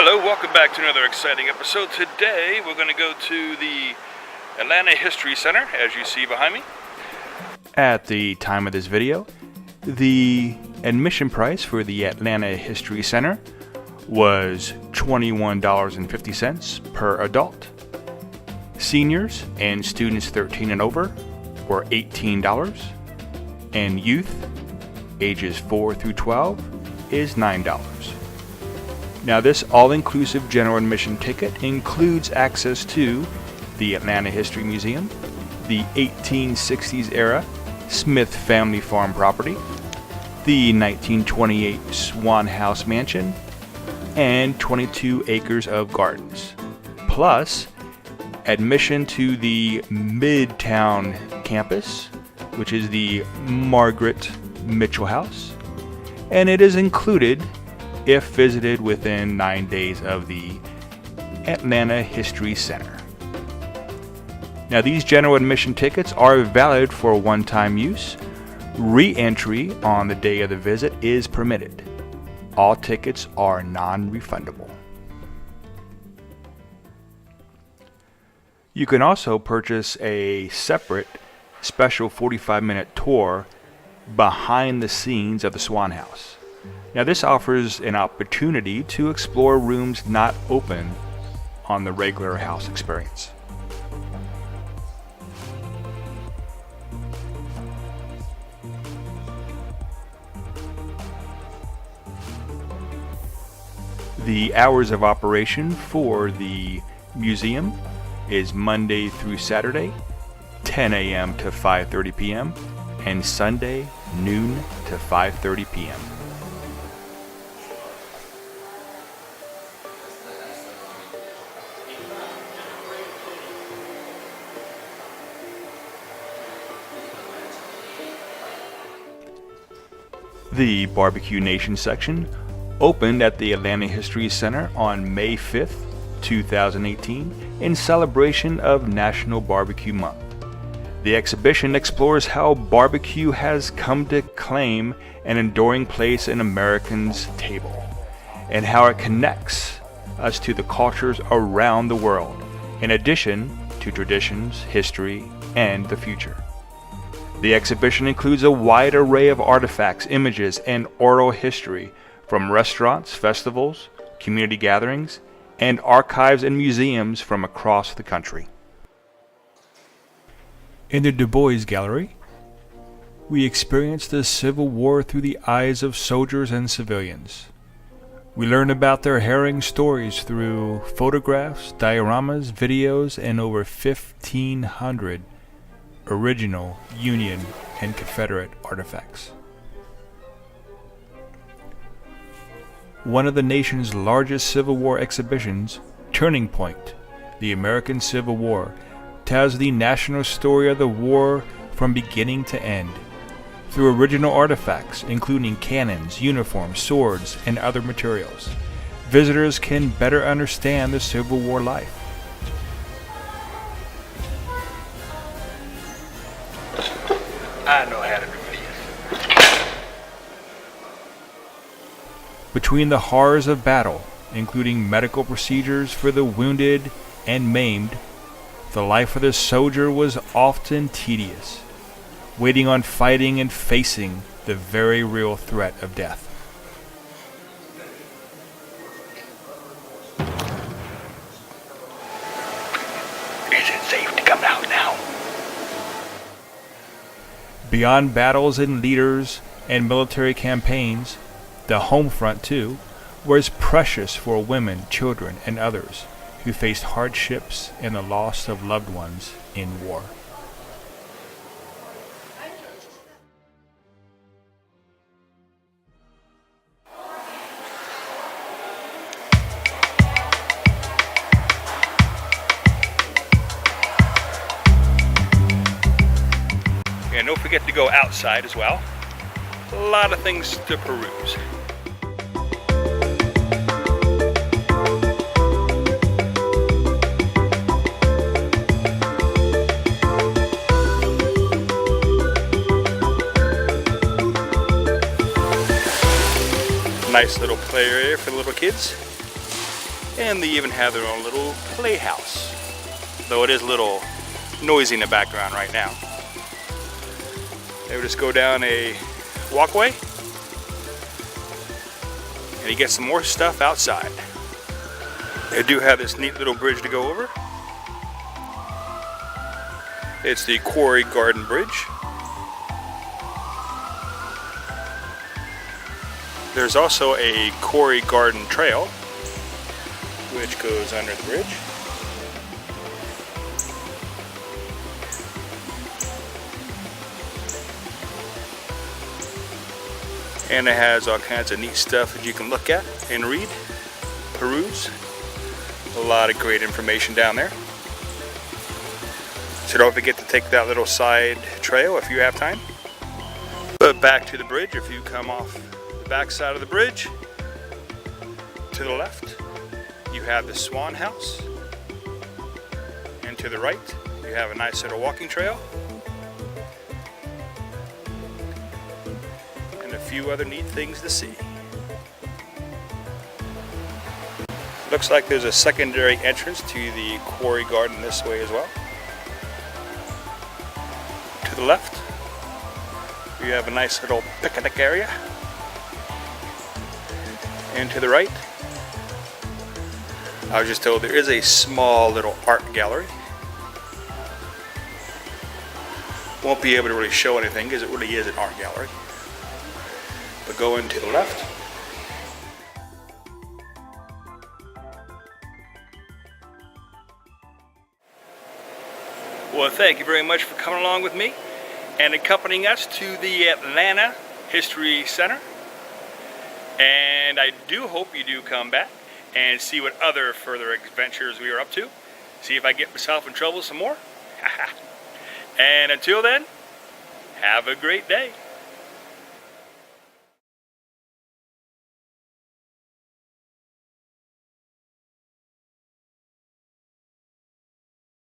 Hello, welcome back to another exciting episode. Today we're going to go to the Atlanta History Center, as you see behind me. At the time of this video, the admission price for the Atlanta History Center was $21.50 per adult. Seniors and students 13 and over were $18, and youth ages 4 through 12 is $9. Now, this all-inclusive general admission ticket includes access to the Atlanta History Museum, the 1860s era Smith family farm property, the 1928 Swan House mansion, and 22 acres of gardens, plus admission to the Midtown campus, which is the Margaret Mitchell House, and it is included if visited within 9 days of the Atlanta History Center. Now, these general admission tickets are valid for one-time use. Re-entry on the day of the visit is permitted. All tickets are non-refundable. You can also purchase a separate special 45-minute tour behind the scenes of the Swan House. Now, this offers an opportunity to explore rooms not open on the regular house experience. The hours of operation for the museum is Monday through Saturday, 10 a.m. to 5:30 p.m., and Sunday, noon to 5:30 p.m. The Barbecue Nation section opened at the Atlanta History Center on May 5th, 2018 in celebration of National Barbecue Month. The exhibition explores how barbecue has come to claim an enduring place in Americans' table, and how it connects us to the cultures around the world, in addition to traditions, history, and the future. The exhibition includes a wide array of artifacts, images, and oral history from restaurants, festivals, community gatherings, and archives and museums from across the country. In the Bois Gallery, we experience the Civil War through the eyes of soldiers and civilians. We learn about their harrowing stories through photographs, dioramas, videos, and over 1,500 original Union and Confederate artifacts. One of the nation's largest Civil War exhibitions, Turning Point, the American Civil War, tells the national story of the war from beginning to end. Through original artifacts, including cannons, uniforms, swords, and other materials, visitors can better understand the Civil War life. I know how to do this. Between the horrors of battle, including medical procedures for the wounded and maimed, the life of the soldier was often tedious, waiting on fighting and facing the very real threat of death. Is it safe to come out now? Beyond battles and leaders and military campaigns, the home front, too, was precious for women, children, and others who faced hardships and the loss of loved ones in war. And don't forget to go outside as well. A lot of things to peruse. Nice little play area for the little kids. And they even have their own little playhouse, though it is a little noisy in the background right now. They would just go down a walkway and you get some more stuff outside. They do have this neat little bridge to go over. It's the Quarry Garden Bridge. There's also a Quarry Garden Trail, which goes under the bridge. And it has all kinds of neat stuff that you can look at and read, peruse. A lot of great information down there. So don't forget to take that little side trail if you have time. But back to the bridge, if you come off the back side of the bridge, to the left, you have the Swan House. And to the right, you have a nice little walking trail. And a few other neat things to see. Looks like there's a secondary entrance to the Quarry Garden this way as well. To the left, you have a nice little picnic area. And to the right, I was just told there is a small little art gallery. Won't be able to really show anything because it really is an art gallery. But going to the left, well, thank you very much for coming along with me and accompanying us to the Atlanta History Center. And I do hope you do come back and see what other further adventures we are up to. See if I get myself in trouble some more. And until then, have a great day.